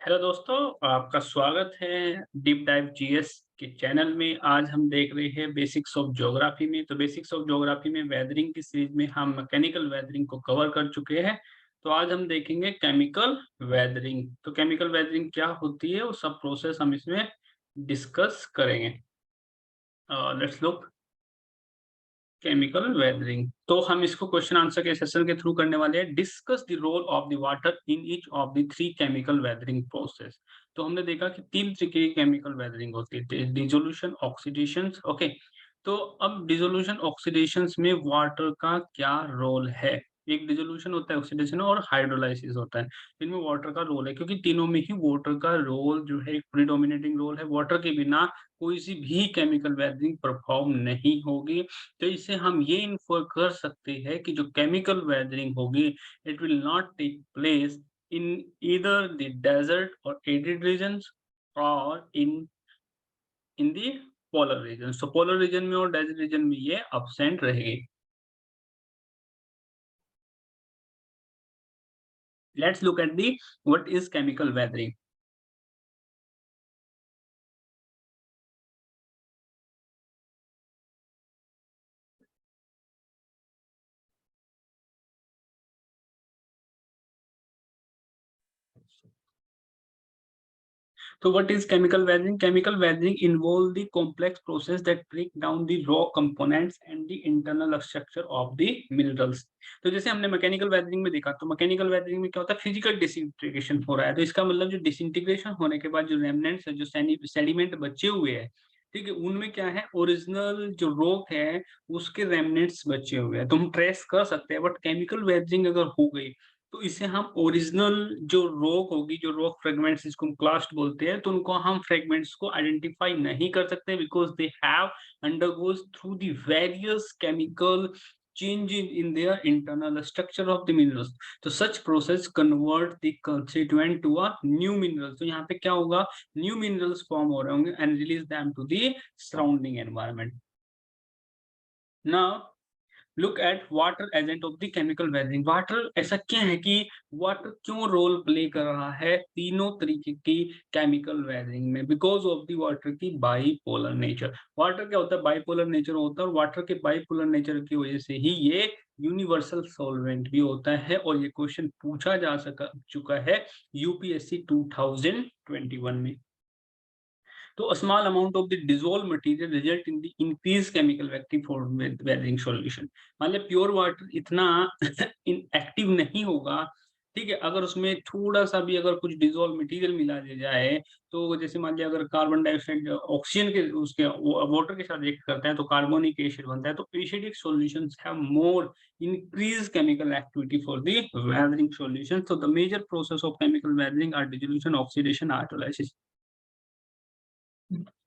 Hello दोस्तों, आपका स्वागत है डीप डाइव जीएस के चैनल में। आज हम देख रहे हैं बेसिक्स ऑफ ज्योग्राफी में। तो बेसिक्स ऑफ ज्योग्राफी में वेदरिंग की सीरीज में हम मैकेनिकल वेदरिंग को कवर कर चुके हैं। तो आज हम देखेंगे केमिकल वेदरिंग। तो केमिकल वेदरिंग क्या होती है, वो सब प्रोसेस हम इसमें डिस्कस करेंगे। Let's look chemical weathering. तो हम इसको क्वेश्चन आंसर के सेशन के थ्रू करने वाले हैं। Discuss the role of the water in each of the three chemical weathering process. तो हमने देखा कि तीन तरीके की केमिकल वेदरिंग होती है, डिसोल्यूशन, ऑक्सीडेशन। ओके, तो अब डिसोल्यूशन ऑक्सीडेशन में वाटर का क्या रोल है? एक डिसोल्यूशन होता है, ऑक्सीडेशन और हाइड्रोलाइसिस होता है। इनमें वाटर का रोल है, क्योंकि तीनों में ही वाटर का रोल जो है एक प्रीडोमिनेटिंग रोल है। वाटर के बिना कोई सी भी केमिकल वेदरिंग परफॉर्म नहीं होगी। तो इससे हम ये इन्फर कर सकते हैं कि जो केमिकल वेदरिंग होगी, it will not take place in either the desert और एरिड रीजन्स और in the polar region. So polar region में और डेजर्ट रीजन में ये अब्सेंट रहेगी। Let's look at the what is chemical weathering. So what is chemical weathering? Chemical weathering involve the complex process that break down the raw components and the internal structure of the minerals. तो जैसे हमने mechanical weathering में देखा, तो mechanical weathering में क्या होता है, फिजिकल डिसइंटीग्रेशन हो रहा है। तो इसका मतलब जो डिसइंटीग्रेशन होने के बाद जो रेमनेंट्स है, जो सेडिमेंट बचे हुए हैं, ठीक है, उनमें क्या है, ओरिजिनल जो रॉक है उसके रेमनेंट्स बचे हुए हैं, तो हम ट्रेस कर सकते हैं। बट केमिकल वेदरिंग अगर हो गई तो इसे हम ओरिजिनल जो रॉक होगी, जो रॉक फ्रेगमेंट्स जिसको हम क्लास्ट बोलते हैं, तो उनको हम फ्रेगमेंट्स को आइडेंटिफाई नहीं कर सकते, because they have undergoes through the various chemical change in their internal structure of the minerals. तो such process convert the constituent to a new minerals. तो यहाँ पे क्या होगा, new minerals form हो रहे होंगे and release them to the surrounding environment. Now look at water agent of the chemical weathering. Water ऐसा क्या है कि वाटर क्यों रोल प्ले कर रहा है तीनों तरीके की केमिकल वेदरिंग में? बिकॉज ऑफ द वाटर की बाईपोलर नेचर। वाटर क्या होता है, बाईपोलर नेचर होता है, और वाटर के बाईपोलर नेचर की वजह से ही ये यूनिवर्सल सॉल्वेंट भी होता है। और ये क्वेश्चन पूछा जा चुका है यूपीएससी 2021 में। तो a small amount of the dissolved material result in the increased chemical active form with weathering solution. मतलब प्योर वाटर इतना इनएक्टिव नहीं होगा, ठीक है, अगर उसमें थोड़ा सा भी अगर कुछ डिजोल्व मटेरियल मिला दिया जाए। तो जैसे मान लिया अगर कार्बन डाइऑक्साइड ऑक्सीजन के उसके वाटर के साथ रिएक्ट करता है तो कार्बोनिक एसिड बनता है। तो acidic solutions have more increase chemical activity for the weathering solution. So the major process of chemical weathering are dissolution, oxidation, hydrolysis.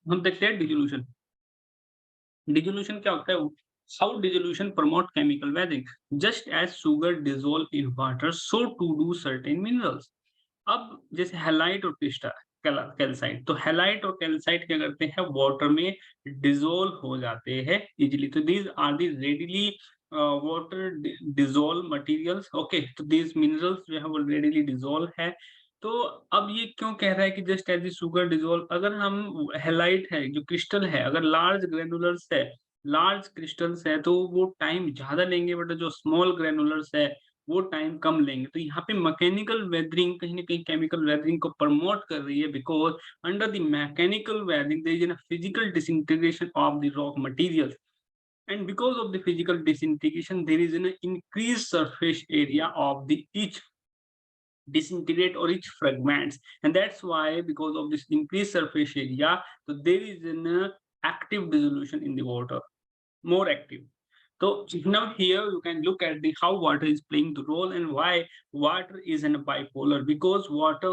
हम देखते हैं डिसोल्यूशन। डिसोल्यूशन क्या होता है? How dissolution promote chemical weathering. Just as sugar dissolve in water, so too do certain minerals. अब जैसे highlight और calcite, तो हैलाइट और कैल्साइट क्या करते हैं, वाटर में डिसॉल्व हो जाते हैं इजीली। तो these are the readily water dissolve materials. Okay, तो दीज मिनरल्स जो है वो रेडिली डिसॉल्व है। तो अब ये क्यों कह रहा है कि जस्ट एज शुगर डिसॉल्व? अगर हम हैलाइट है जो क्रिस्टल है, अगर लार्ज ग्रेनुलर्स है, लार्ज क्रिस्टल्स है, तो वो टाइम ज्यादा लेंगे, बट जो स्मॉल ग्रेनुलर्स है वो टाइम कम लेंगे। तो यहाँ पे मैकेनिकल वेदरिंग कहीं ना कहीं केमिकल वेदरिंग को प्रमोट कर रही है, because under the mechanical weathering there is a physical disintegration of the rock material, and because of the physical disintegration there is an increased surface area of the each disintegrate or each fragments, and that's why because of this increased surface area, so there is an active dissolution in the water, more active. So now here you can look at the how water is playing the role and why water is in a bipolar, because water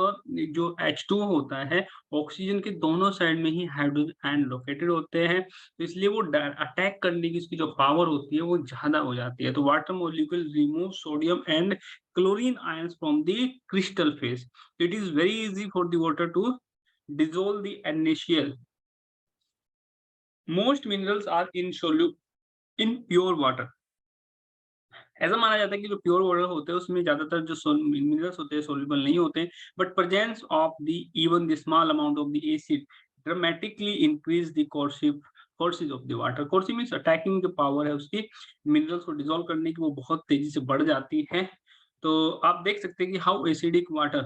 जो H2 होता है, oxygen के दोनों side में ही hydrogen ion located होते हैं, तो इसलिए वो अटैक करने की उसकी जो पावर होती है वो ज्यादा हो जाती है। तो water molecule remove sodium and chlorine ions from the crystal phase. It is very easy for the water to dissolve the NaCl. Most minerals are insoluble in pure water. ऐसा माना जाता है कि जो प्योर वाटर होते हैं उसमें ज्यादातर जो मिनरल्स होते हैं सोल्यूबल नहीं होते, but presence of the even the small amount of the acid dramatically increase the coercive forces of the water. Coercive means attacking जो पावर है उसकी मिनरल्स को डिसॉल्व करने की वो बहुत तेजी से बढ़ जाती है। तो आप देख सकते हैं कि how acidic water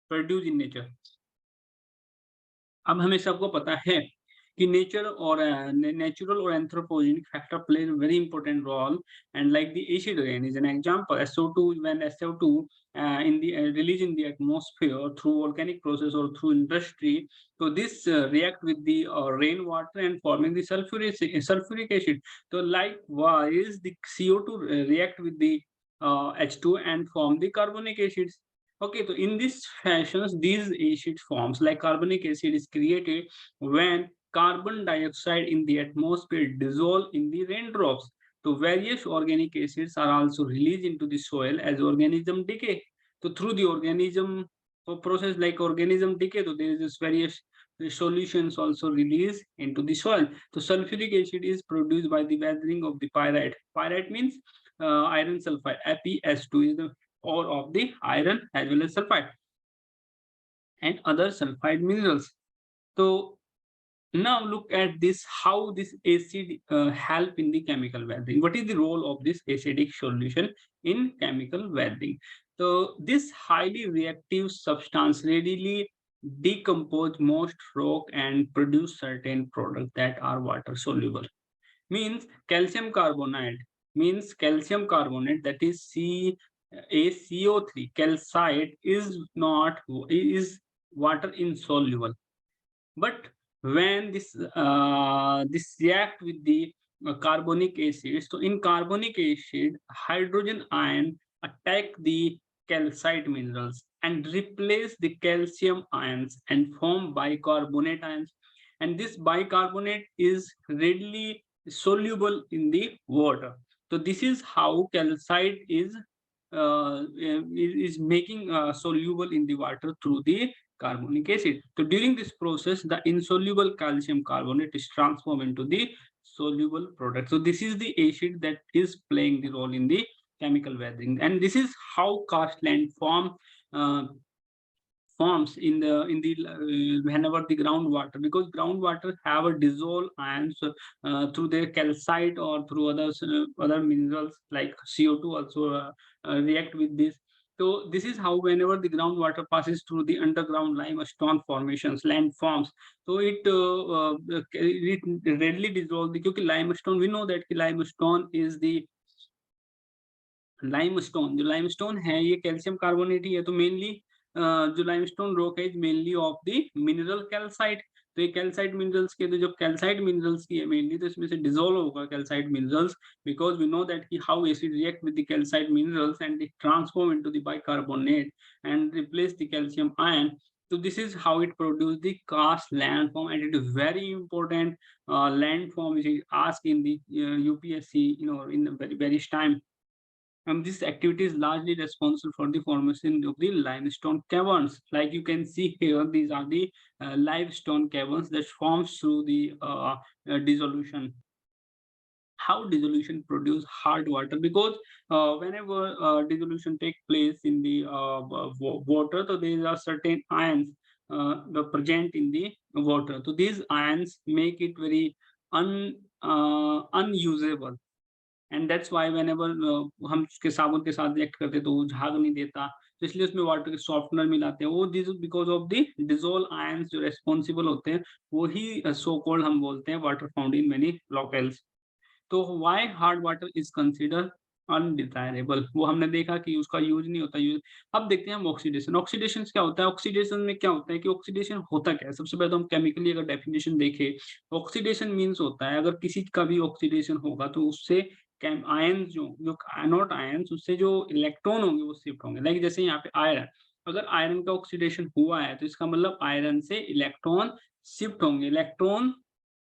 produce in nature. अब हमें सबको पता है कि नेचर और नेचुरल और anthropogenic factor play a very important role, and like the acid rain is an example. SO2, when SO2 in the release in the atmosphere through volcanic process or through industry, so this react with the rainwater and forming the sulfuric acid. So likewise the CO2 react with the H2 and form the carbonic acids. Okay, so in this fashions, these acid forms like carbonic acid is created when carbon dioxide in the atmosphere dissolve in the raindrops. So various organic acids are also released into the soil as organism decay. So through the organism process like organism decay, so there is this various solutions also released into the soil. So sulfuric acid is produced by the weathering of the pyrite. Pyrite means iron sulfide. FeS2 is the ore of the iron as well as sulfide and other sulfide minerals. So now look at this, how this acid help in the chemical weathering. What is the role of this acidic solution in chemical weathering? So this highly reactive substance readily decompose most rock and produce certain products that are water soluble. Means calcium carbonate, that is CaCO3. Calcite is not is water insoluble, but when this react with the carbonic acid, so in carbonic acid hydrogen ion attack the calcite minerals and replace the calcium ions and form bicarbonate ions, and this bicarbonate is readily soluble in the water. So this is how calcite is making soluble in the water through the carbonic acid. So during this process, the insoluble calcium carbonate is transformed into the soluble product. So this is the acid that is playing the role in the chemical weathering, and this is how karstland forms in the whenever the groundwater, because groundwater have a dissolved ions through their calcite or through other minerals like CO2 also react with this. So this is how whenever the groundwater passes through the underground limestone formations, landforms, so it readily dissolves because limestone, we know that limestone is the limestone, जो limestone है ये calcium carbonate ही है, तो mainly जो limestone rock है mainly of the mineral calcite. तो ये calcite minerals के, तो जब कैल्साइट मिनरल्स की है मेनली, तो इसमें से डिसॉल्व होगा calcite minerals, because we know that कि how acid react with the calcite minerals and it transform into the bicarbonate and replace the calcium ion. So this is how it produces the karst landform, and it is very important landform which is asked in the UPSC, in the various time. This activity is largely responsible for the formation of the limestone caverns. Like you can see here, these are the limestone caverns that forms through the dissolution. How dissolution produce hard water? Because whenever dissolution take place in the water, so there are certain ions present in the water. So these ions make it very unusable. And that's why whenever हम उसके साबुन के साथ react करते तो वो झाग नहीं देता, तो इसलिए उसमें वाटर के सॉफ्टनर मिलाते हैं, वो this because of the dissolve ions जो रेस्पॉन्सिबल होते हैं वही सो कॉल्ड हम बोलते हैं water found in many locals. तो why hard water is consider undesirable, वो हमने देखा कि उसका यूज नहीं होता यूज. अब देखते हैं हम ऑक्सीडेशन. ऑक्सीडेशन क्या होता है? ऑक्सीडेशन में क्या होता है कि ऑक्सीडेशन होता क्या है? सबसे पहले तो हम केमिकली अगर डेफिनेशन देखें, ऑक्सीडेशन मीन्स होता है अगर किसी का भी ऑक्सीडेशन होगा तो उससे आयन जो नॉट आयंस, उससे जो इलेक्ट्रॉन होंगे वो शिफ्ट होंगे. लाइक जैसे यहाँ पे आयरन, अगर आयरन का ऑक्सीडेशन हुआ है तो इसका मतलब आयरन से इलेक्ट्रॉन शिफ्ट होंगे, इलेक्ट्रॉन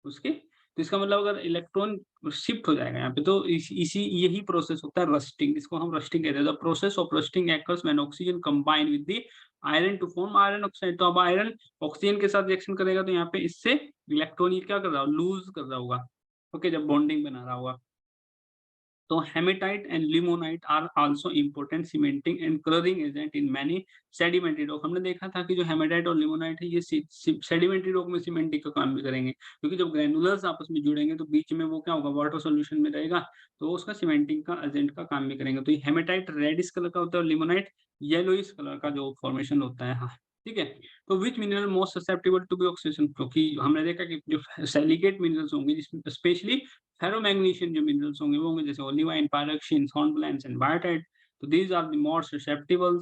उसके, तो इसका मतलब अगर इलेक्ट्रॉन शिफ्ट हो जाएगा यहाँ पे, तो इसी यही प्रोसेस होता है रस्टिंग, इसको हम रस्टिंग कहते हैं. The process of rusting occurs when oxygen combine with the iron to form iron oxide. तो अब आयरन ऑक्सीजन के साथ रिएक्शन करेगा तो यहाँ पे इससे इलेक्ट्रॉन क्या कर रहा होगा, लूज कर रहा होगा, ओके, जब बॉन्डिंग बना रहा होगा. तो hematite and limonite are also important cementing and colouring agent in many sedimentary rock. हमने देखा था कि जो हेमेटाइट और लिमोनाइट है ये सेडिमेंट्री रॉक में सीमेंटिंग का काम भी करेंगे, क्योंकि जब ग्रैनुलर्स आपस में जुड़ेंगे तो बीच में वो क्या होगा, वाटर सॉल्यूशन में रहेगा, तो उसका सीमेंटिंग का एजेंट का काम भी करेंगे। तो ये हेमेटाइट रेडिश कलर का होता है और लिमोनाइट येलोइश कलर का जो फॉर्मेशन होता है। हाँ, ठीक है। तो which mineral most susceptible to be oxidation, क्योंकि हमने देखा कि जो सिलिकेट मिनरल्स होंगे जिसमें स्पेशली फेरोमैग्नीशियम जो मिनरल्स होंगे वो होंगे जैसे olivine, pyroxene, hornblende and biotite. So these are the more susceptible.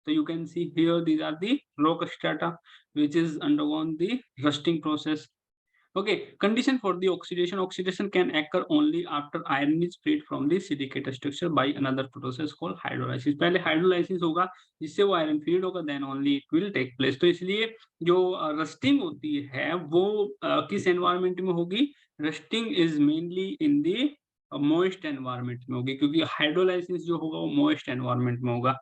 So you can see here these are the rock strata which is undergone the rusting process. Okay, condition for the oxidation. Oxidation can occur only after iron is freed from the silicate structure by another process called hydrolysis. पहले hydrolysis होगा जिससे वो iron freed होगा, then only it will take place. तो इसलिए जो rusting होती है वो किस environment में होगी? Rusting is mainly in the moist environment में होगी, क्योंकि hydrolysis जो होगा वो moist environment में होगा.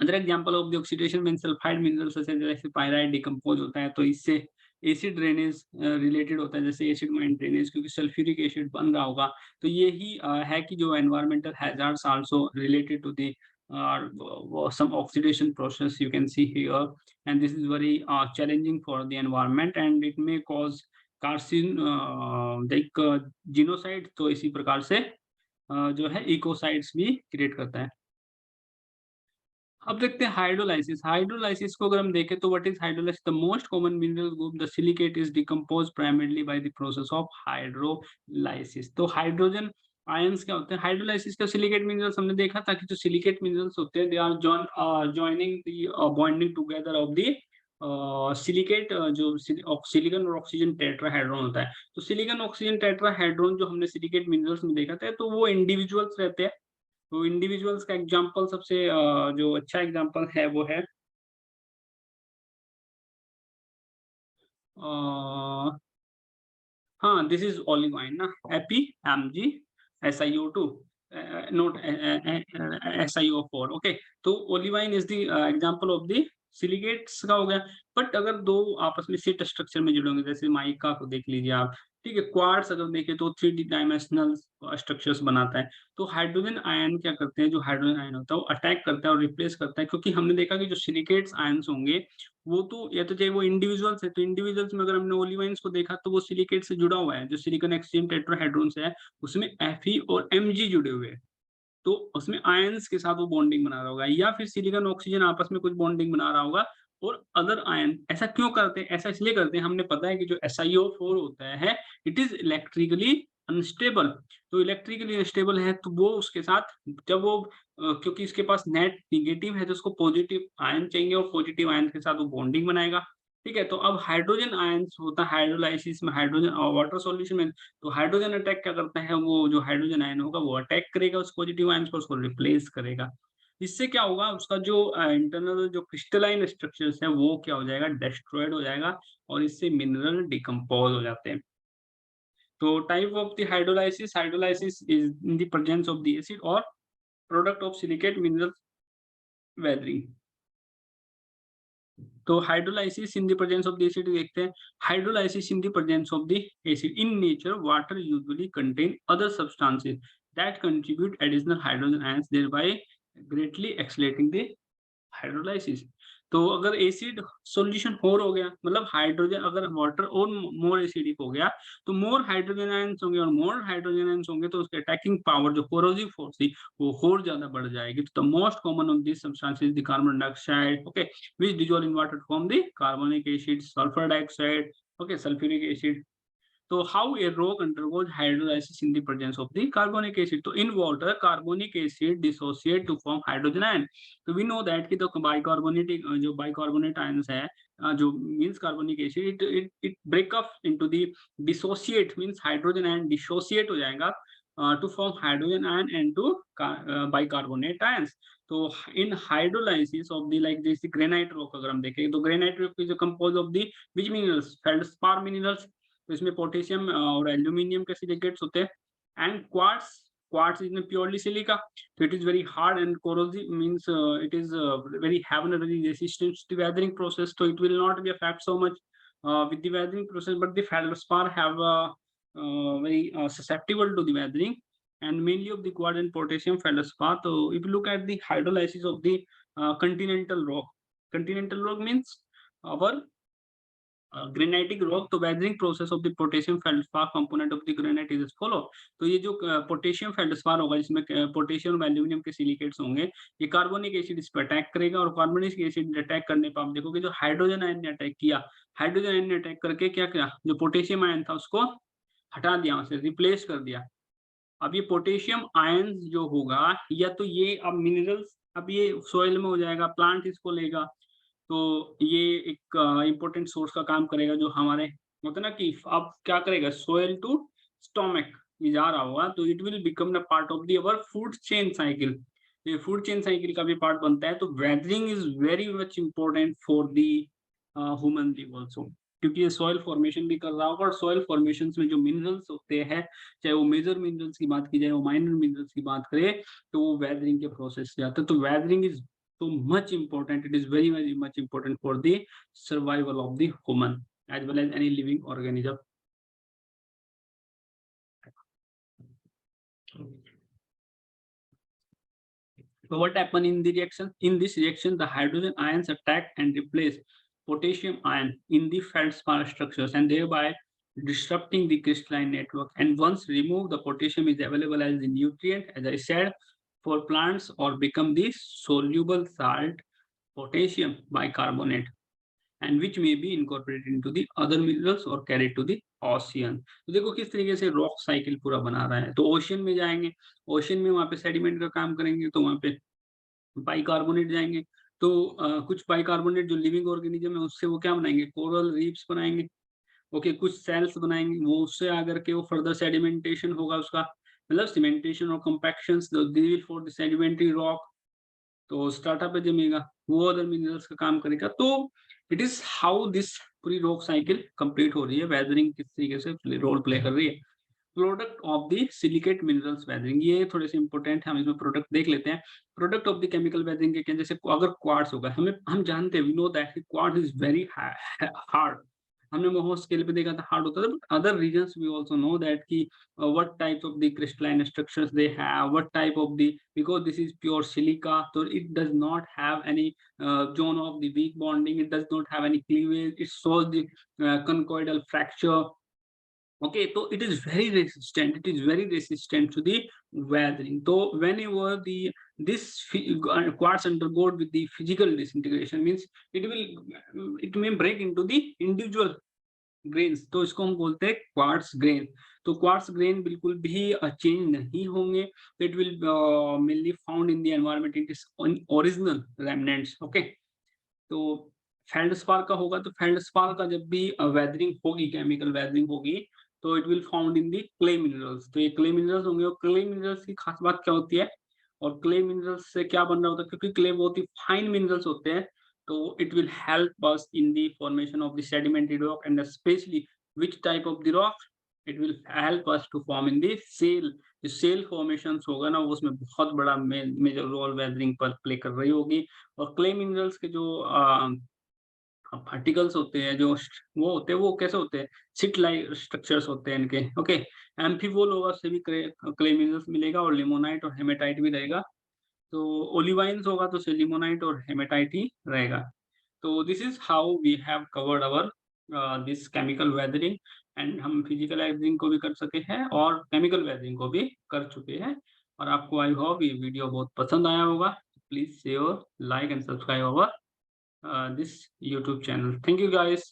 Other example of the oxidation में सल्फाइड मिनरल्स जैसे पायराइट डिकम्पोज होता है, तो इससे एसिड ड्रेनेज रिलेटेड होता है, जैसे एसिड माइन ड्रेनेज, क्योंकि सल्फ्यूरिक एसिड बन रहा होगा। तो ये ही है कि जो environmental hazards also related to the some oxidation process you can see here, and this is very challenging for the environment and it may cause carcin like genocide। तो इसी प्रकार से जो है इकोसाइड्स भी क्रिएट करता है। अब देखते हैं हाइड्रोलाइसिस। हाइड्रोलाइसिस को अगर हम देखें तो what is hydrolysis? The most common mineral group the silicate is decompose primarily by the process of hydrolysis. तो हाइड्रोजन आयंस क्या होते हैं? हाइड्रोलाइसिस का सिलिकेट मिनरल्स हमने देखा था कि जो सिलिकेट मिनरल्स होते हैं they are joining the bonding together of the silicate जो सिलिकॉन और ऑक्सीजन टेट्राहेड्रॉन होता है। तो सिलिकॉन ऑक्सीजन टेट्राहेड्रॉन जो हमने सिलिकेट मिनरल्स में देखा था तो वो इंडिविजुअल्स रहते हैं। तो इंडिविजुअल्स का एग्जांपल सबसे जो अच्छा एग्जांपल है वो है हाँ, दिस इज ओलिवाइन ना, एपी SiO2 नॉट SiO4। ओके, तो olivine is the example of the silicates का हो गया। बट अगर दो आपस में सीट स्ट्रक्चर में जुड़े होंगे, जैसे माइका को देख लीजिए आप, ठीक है, क्वार्ट्स अगर देखें तो 3D डायमेंशनल स्ट्रक्चर्स बनाता है। तो हाइड्रोजन आयन क्या करते हैं? जो हाइड्रोजन आयन होता है वो अटैक करता है और रिप्लेस करता है, क्योंकि हमने देखा कि जो सिलिकेट्स आयंस होंगे वो तो या तो चाहे वो इंडिविजुअल्स है, तो इंडिविजुअल्स में अगर हमने ओलिवाइंस को देखा तो वो सिलिकेट से जुड़ा हुआ है। जो सिलिकॉन एक्सचेंज टेट्राहेड्रॉन्स है उसमें Fe और Mg जुड़े हुए हैं, तो उसमें आयंस के साथ वो बॉन्डिंग बना रहा होगा, या फिर सिलिकॉन ऑक्सीजन आपस में कुछ बॉन्डिंग बना रहा होगा और अदर आयन। ऐसा क्यों करते हैं? ऐसा इसलिए करते हैं, हमने पता है कि जो SiO4 होता है इट इज इलेक्ट्रिकली अनस्टेबल। तो इलेक्ट्रिकली अनस्टेबल है तो वो उसके साथ जब वो क्योंकि इसके पास नेट निगेटिव है तो उसको पॉजिटिव आयन चाहिए और पॉजिटिव आयन के साथ वो बॉन्डिंग बनाएगा। ठीक है, तो अब हाइड्रोजन आयंस होता है हाइड्रोलाइसिस में, हाइड्रोजन और वाटर सॉल्यूशन में। तो हाइड्रोजन अटैक क्या करता है? वो जो हाइड्रोजन आयन होगा वो अटैक करेगा उस पॉजिटिव आयंस को, उसको रिप्लेस करेगा। इससे क्या होगा? उसका जो इंटरनल जो क्रिस्टलाइन स्ट्रक्चर्स है वो क्या हो जाएगा? डिस्ट्रॉयड हो जाएगा और इससे मिनरल डिकम्पोज हो जाते हैं। तो type of the hydrolysis, hydrolysis is in the presence of the acid और product of silicate mineral weathering. तो hydrolysis in the presence of the acid देखते हैं। Hydrolysis in the presence of the acid, in nature water usually contain other substances that contribute additional hydrogen ions thereby greatly accelerating the hydrolysis. तो अगर acid solution होर हो गया, मतलब hydrogen अगर water और मोर एसिडिक हो गया तो मोर हाइड्रोजन आयंस होंगे, और मोर हाइड्रोजन आयंस होंगे तो उसके अटैकिंग पावर जो कोरोसिव फोर्स थी वो और ज्यादा बढ़ जाएगी। तो the most common of this substances the carbon dioxide, okay, which dissolve in water form the carbonic acid, sulphur dioxide, okay, sulphuric acid. So how a rock undergoes hydrolysis in the presence of the carbonic acid? So in water, carbonic acid dissociate to form hydrogen ion. So we know that कि तो bicarbonate जो bicarbonate ions है जो means carbonic acid it break up into the dissociate means hydrogen ion dissociate हो जाएगा to form hydrogen ion and to bicarbonate ions. तो in hydrolysis of the like जैसे granite rock अगर हम देखें तो granite rock is composed of the which minerals? feldspar minerals। तो इसमें पोटेशियम और एल्यूमिनियम के सिलिकेट्स होते हैं। And quartz, quartz is purely silica, तो it is very hard and corrosive means it is very have a very resistance to weathering process, so it will not be affect so much with the weathering process, but the feldspar have very susceptible to the weathering and mainly of the quartz and potassium feldspar. So if you look at the hydrolysis of the continental rock means our granitic rock, तो weathering process of the potassium feldspar component of the granite is follow. तो ये जो potassium feldspar होगा जिसमें potassium और aluminium के silicates होंगे, ये कार्बोनिक एसिड इस पर अटैक करेगा और कार्बोनिक एसिड अटैक करने पर आप देखोगे जो हाइड्रोजन आयन ने अटैक किया, हाइड्रोजन आयन ने अटैक करके क्या किया, जो पोटेशियम आयन था उसको हटा दिया, उसे रिप्लेस कर दिया। अब ये पोटेशियम आयन जो होगा या तो ये अब मिनरल्स, अब ये सोइल में हो जाएगा, प्लांट इसको लेगा, तो ये एक इम्पोर्टेंट सोर्स का काम करेगा जो हमारे होता है ना कि अब क्या करेगा, सोइल टू स्टोमक ये जा रहा होगा, तो it will become the part of the our food chain cycle. ये फूड चेन साइकिल का भी पार्ट बनता है। तो weathering is very much important for the human being also, क्योंकि ये सॉइल फॉर्मेशन भी कर रहा होगा और सॉइल फॉर्मेशन में जो मिनरल्स होते हैं, चाहे वो मेजर मिनरल्स की बात की जाए, वो माइनर मिनरल्स की बात करें, तो वो वेदरिंग के प्रोसेस से आता है। तो weathering is so much important, it is very much important for the survival of the human as well as any living organism. So what happened in the reaction? In this reaction, the hydrogen ions attack and replace potassium ion in the feldspar structures and thereby disrupting the crystalline network. And once removed, the potassium is available as the nutrient, as I said, for plants or become the soluble salt potassium bicarbonate and which may be incorporated into the other minerals or carried to the ocean. तो देखो किस तरीके से rock cycle पूरा बना रहा है। तो ओशियन में जाएंगे, ओशियन में वहां पे सेडिमेंट का काम करेंगे, तो वहां पे बाइकार्बोनेट जाएंगे, तो कुछ बाइकार्बोनेट जो लिविंग ऑर्गेनिज्म है उससे वो क्या बनाएंगे, कोरल रीफ्स बनाएंगे। ओके, कुछ सेल्स बनाएंगे, वो उससे आकर के वो फर्दर सेडिमेंटेशन होगा उसका, मतलब सीमेंटेशन और compaction for the sedimentary rock, तो स्टार्टअप पे जमेगा, वो अदर मिनरल्स का काम करेगा। तो इट इज हाउ दिस पूरी रॉक साइकिल कंप्लीट हो रही है। वेदरिंग किस तरीके से रोल प्ले कर रही है। Product of the silicate minerals weathering, ये थोड़े से इंपॉर्टेंट है, हम इसमें प्रोडक्ट देख लेते हैं। Product of the chemical weathering के क्या, जैसे अगर क्वार्ट्स होगा, हम जानते हैं, we know that quartz is very hard, हमने मोहो स्केल पे देखा था हार्ड होता था, but other reasons we also know that कि what types of the crystalline structures they have, what type of the, because this is pure silica, so it does not have any zone of the weak bonding, it does not have any cleavage, it shows the conchoidal fracture. Okay, so it is very resistant, it is very resistant to the weathering. So whenever the this quartz undergo with the physical disintegration, means it may break into the individual grains, तो इसको हम बोलते हैं quartz grain. तो quartz grain बिल्कुल भी change नहीं होंगे, it will mainly found in the environment, it is original remnants. Okay, तो फेल्डस्पार का होगा, तो फेल्डस्पार का जब भी वेदरिंग होगी, केमिकल वेदरिंग होगी, तो it will found in the clay minerals. तो ये क्ले मिनरल्स होंगे, और क्ले मिनरल्स की खास बात क्या होती है, और क्ले मिनरल्स से क्या बन रहा होता है, क्योंकि क्ले बहुत ही फाइन मिनरल्स होते हैं, so it will help us in the formation of the sedimentary rock, and especially which type of the rock, it will help us to form in the shale। जो shale formations होगा ना, उसमें बहुत बड़ा major role weathering पर play कर रही होगी। और क्ले मिनरल्स के जो पार्टिकल्स होते हैं, जो वो होते हैं, वो कैसे होते हैं, सिट लाइक स्ट्रक्चर्स होते हैं इनके। ओके, एम्फीबोल होगा, उससे भी क्ले मिनरल्स मिलेगा, और लिमोनाइट और हेमेटाइट भी रहेगा। तो ओलिवाइन्स होगा तो सिलिमोनाइट और हेमेटाइट ही रहेगा। तो this is how we have covered our this chemical weathering, and हम फिजिकल वेदरिंग को भी कर सके हैं और केमिकल वेदरिंग को भी कर चुके हैं। और आपको आई होप ये वीडियो बहुत पसंद आया होगा। Please share, like and subscribe our this YouTube channel. Thank you guys.